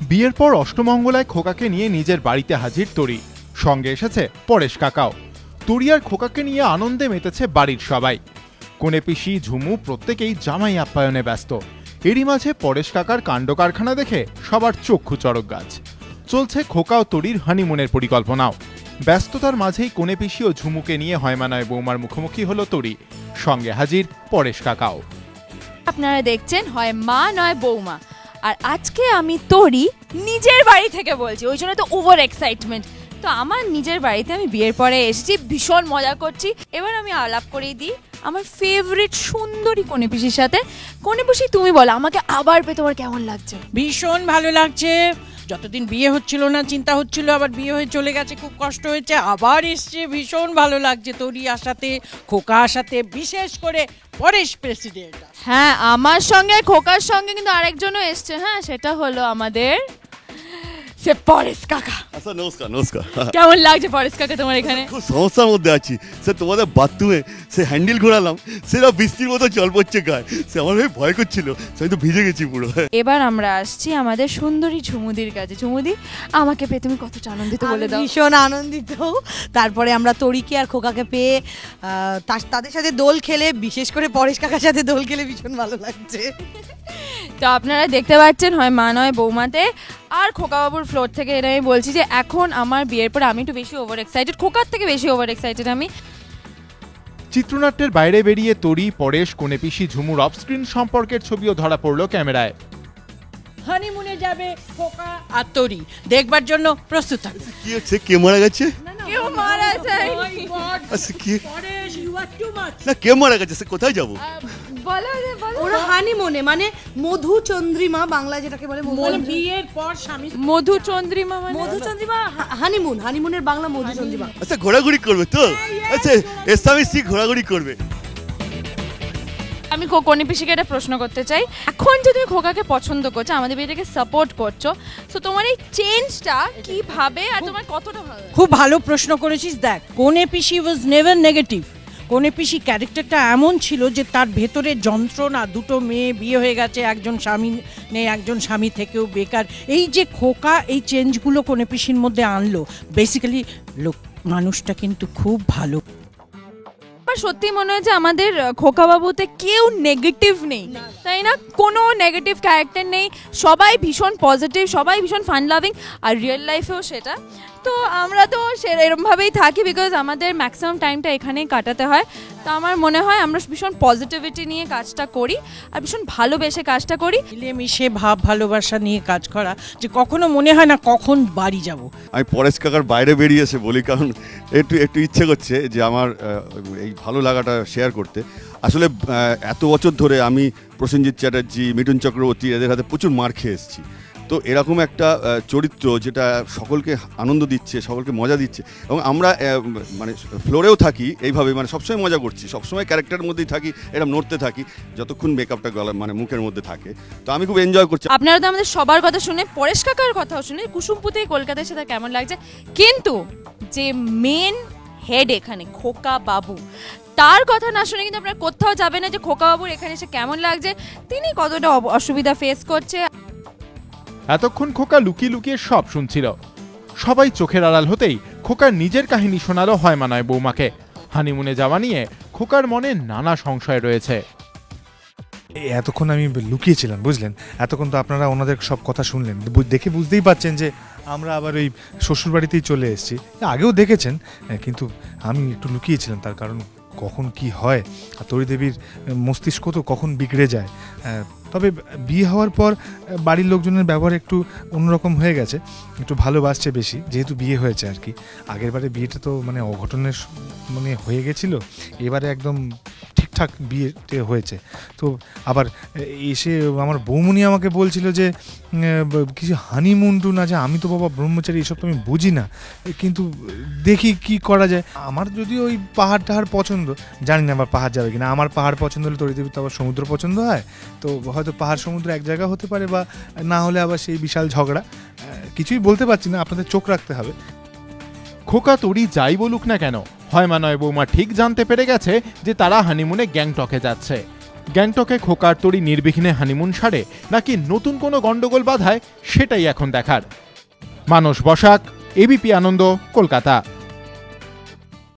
বিয়ের পর অষ্টমঙ্গলায় খোকাকে নিয়ে নিজের বাড়িতে হাজির তরি, সঙ্গে এসেছে পরেশ কাকাও। তরি আর খোকাকে নিয়ে আনন্দে মেতেছে বাড়ির সবাই। কোনে পিসি ঝুমু প্রত্যেকেই জামাই আপ্যায়নে ব্যস্ত। এরই মাঝে পরেশ কাকার কাণ্ড কারখানা দেখে সবার চক্ষু চড়ক গাছ। চলছে খোকা ও তরির হানিমুনের পরিকল্পনাও। ব্যস্ততার মাঝেই কোনে পিসি ও ঝুমুকে নিয়ে হয়মানয় বৌমার মুখোমুখি হলো তরি, সঙ্গে হাজির পরেশ কাকাও। আপনারা দেখছেন হয় মা নয় বৌমা, আর আজকে আমি তরি নিজের বাড়ি থেকে বলছি, ওই জন্য তো ওভার এক্সাইটমেন্ট। তো আমার নিজের বাড়িতে আমি বিয়ের পরে এসেছি, ভীষণ মজা করছি। এবার আমি আলাপ করেই দিই আমার ফেভারিট সুন্দরী কোনে পিসির সাথে। কোনে পিসি তুমি বলো, আমাকে আবার পেয়ে তোমার কেমন লাগছে? ভীষণ ভালো লাগছে। যতদিন বিয়ে হচ্ছিল না চিন্তা হচ্ছিল, আবার বিয়ে হয়ে চলে গেছে, খুব কষ্ট হয়েছে, আবার এসছে, ভীষণ ভালো লাগছে। তরি আসাতে, খোকা আসাতে, বিশেষ করে পরেশ প্রেসিডেন্ট। হ্যাঁ, আমার সঙ্গে খোকার সঙ্গে কিন্তু আরেকজনও এসছে। হ্যাঁ, সেটা হলো আমাদের সে পরেশ কাকা। আচ্ছা, নমস্কার। নমস্কার। কেমন লাগছে পরেশ কাকা তোমার এখানে? খুব সমস্যার মধ্যে আছি। সে তোমাদের বাথরুমে সে হ্যান্ডেল ঘোরালাম, সেটা বৃষ্টির মতো জল পড়ছে গায়ে, সে আমার ভয় করছিল, আমি তো ভিজে গেছি পুরো। এবার আমরা আসছি আমাদের সুন্দরী ঝুমুদির কাছে। ঝুমুদি, আমাকে পেয়ে তুমি কতটা আনন্দিত বলে দাও। ভীষণ আনন্দিত। তারপরে আমরা তরিকে আর খোকাকে পেয়ে তাদের সাথে দোল খেলে, বিশেষ করে পরেশ কাকার সাথে দোল খেলে ভীষণ ভালো লাগছে। তো আপনারা দেখতে পাচ্ছেন হয় মা নয় বৌমাতে। আর খোকাবাবুর ফ্লোর থেকে এটা আমি বলছি যে এখন আমার বিয়ের পর আমি একটু বেশি ওভার এক্সাইটেড, খোকার থেকে বেশি ওভার এক্সাইটেড আমি। চিত্রনাট্যের বাইরে বেরিয়ে তরি, পরেশ, কোনে পিসি, ঝুমুর অফস্ক্রিন সম্পর্কের ছবিও ধরা পড়ল ক্যামেরায়। হানিমুনে যাবে খোকা আর তরি, দেখবার জন্য প্রস্তুত থাকবে। কি হচ্ছে? কে মারা গেছে? কেউ মারা যায় আচ্ছা, কি? Paresh, you are too much. না, কে মারা গেছে? সে কোথায় যাবো? বলো রে, বলো। ওরা হানিমুনে, মানে মধুচন্দ্রিমা বাংলায় যেটাকে বলে, মানে বিয়ের পর স্বামী মধুচন্দ্রিমা মানে মধুচন্দ্রিমা, হানিমুনের বাংলা মধুচন্দ্রিমা। আচ্ছা, ঘোরাঘুরি করবে তো? আচ্ছা, স্বামী স্ত্রী ঘোরাঘুরি করবে। আমি কোনে পিসিকে একটা প্রশ্ন করতে চাই। এখন যে তুমি খোকাকে পছন্দ করছো, আমাদের বিয়েটাকে সাপোর্ট করছো, তো তোমার এই চেঞ্জটা কিভাবে আর তোমার কতটা ভালো? খুব ভালো প্রশ্ন করেছিস। দেখ, কোনে পিসি ওয়াজ নেভার নেগেটিভ। কোনে পিসি ক্যারেক্টারটা এমন ছিল যে তার ভেতরে যন্ত্রণা, দুটো মেয়ে বিয়ে হয়ে গেছে, একজন স্বামী নেই, একজন স্বামী থেকেও বেকার, এই যে খোকা এই চেঞ্জগুলো কোনে পিসির মধ্যে আনলো। বেসিক্যালি মানুষটা কিন্তু খুব ভালো। আমার সত্যি মনে হয় যে আমাদের খোকাবাবুতে কেউ নেগেটিভ নেই, তাই না? কোনো নেগেটিভ ক্যারেক্টার নেই, সবাই ভীষণ পজিটিভ, সবাই ভীষণ ফান লাভিং, আর রিয়েল লাইফেও সেটা। তো আমরা তো এরকমভাবেই থাকি, বিকজ আমাদের ম্যাক্সিমাম টাইমটা এখানেই কাটাতে হয়। তো আমার মনে হয় আমরা ভীষণ পজিটিভিটি নিয়ে কাজটা করি আর ভীষণ ভালোবেসে কাজটা করি। মিলেমিশে ভাব ভালোবাসা নিয়ে কাজ করা, যে কখনো মনে হয় না কখন বাড়ি যাব। আমি পরেশ কাকার বাইরে বেরিয়ে এসে বলি, কারণ একটু ইচ্ছে করছে যে আমার এই ভালো লাগাটা শেয়ার করতে। আসলে এত বছর ধরে আমি প্রসেনজিৎ চ্যাটার্জি, মিঠুন চক্রবর্তী এদের হাতে প্রচুর মার খেয়ে এসেছি। তো এরকম একটা চরিত্র যেটা সকলকে আনন্দ দিচ্ছে, সকলকে মজা দিচ্ছে, এবং আমরা মানে ফ্লোরেও থাকি এইভাবে, মানে সবসময় মজা করছি, সবসময় ক্যারেক্টারের মধ্যেই থাকি, এরকম নড়তে থাকি যতক্ষণ মেকআপটা গলা মানে মুখের মধ্যে থাকে। তো আমি খুব এনজয় করছি। আপনারা তো আমাদের সবার কথা শুনে, পরেশ কাকার কথাও শুনে, কুসুমপুতে কলকাতায় সেটা কেমন লাগছে, কিন্তু যে মেন হেড এখানে খোকা বাবু, তার কথা না শুনে কিন্তু আপনারা কোথাও যাবে না যে খোকা বাবুর এখানে এসে কেমন লাগছে, তিনি কতটা অসুবিধা ফেস করছে। এতক্ষণ খোকা লুকিয়ে লুকিয়ে সব শুনছিল। সবাই চোখের আড়াল হতেই খোকার নিজের কাহিনী শোনালো হয়মানয় বৌমাকে। হানিমুনে যাওয়া নিয়ে খোকার মনে নানা সংশয় রয়েছে। এতক্ষণ আমি লুকিয়েছিলাম, বুঝলেন? এতক্ষণ তো আপনারা ওনাদের সব কথা শুনলেন, দেখে বুঝতেই পারছেন যে আমরা আবার ওই শ্বশুরবাড়িতেই চলে এসেছি। আগেও দেখেছেন, কিন্তু আমি একটু লুকিয়েছিলাম, তার কারণ কখন কি হয়, আর তরি দেবীর মস্তিষ্ক তো কখন বিগড়ে যায়। তবে বিয়ে হওয়ার পর বাড়ির লোকজনের ব্যবহার একটু অন্যরকম হয়ে গেছে, একটু ভালোবাসছে বেশি, যেহেতু বিয়ে হয়েছে আর কি। আগের বারে বিয়েটা তো মানে অঘটনের মানে হয়ে গেছিলো, এবারে একদম ঠিকঠাক বিয়েতে হয়েছে। তো আবার এসে আমার বৌমনি আমাকে বলছিল যে কিছু হানিমুন টুন আছে। আমি তো বাবা ব্রহ্মচারী, এসব তো আমি বুঝি না, কিন্তু দেখি কি করা যায়। আমার যদি ওই পাহাড় টাহাড় পছন্দ, জানি না আবার পাহাড় যাবে কিনা। আমার পাহাড় পছন্দ হলে তরি দেবীর তো আবার সমুদ্র পছন্দ হয়, তো হয়তো পাহাড় সমুদ্র এক জায়গা হতে পারে, বা না হলে আবার সেই বিশাল ঝগড়া। কিছুই বলতে পারছি না, আপনাদের চোখ রাখতে হবে। খোকা তরি যাই বলুক না কেন, হয়মানয় বৌমা ঠিক জানতে পেরে গেছে যে তারা হানিমুনে গ্যাংটকে যাচ্ছে। গ্যাংটকে খোকার তরি নির্বিঘ্নে হানিমুন সারে নাকি নতুন কোনো গন্ডগোল বাধায় সেটাই এখন দেখার। মানস বসাক, এবিপি আনন্দ, কলকাতা।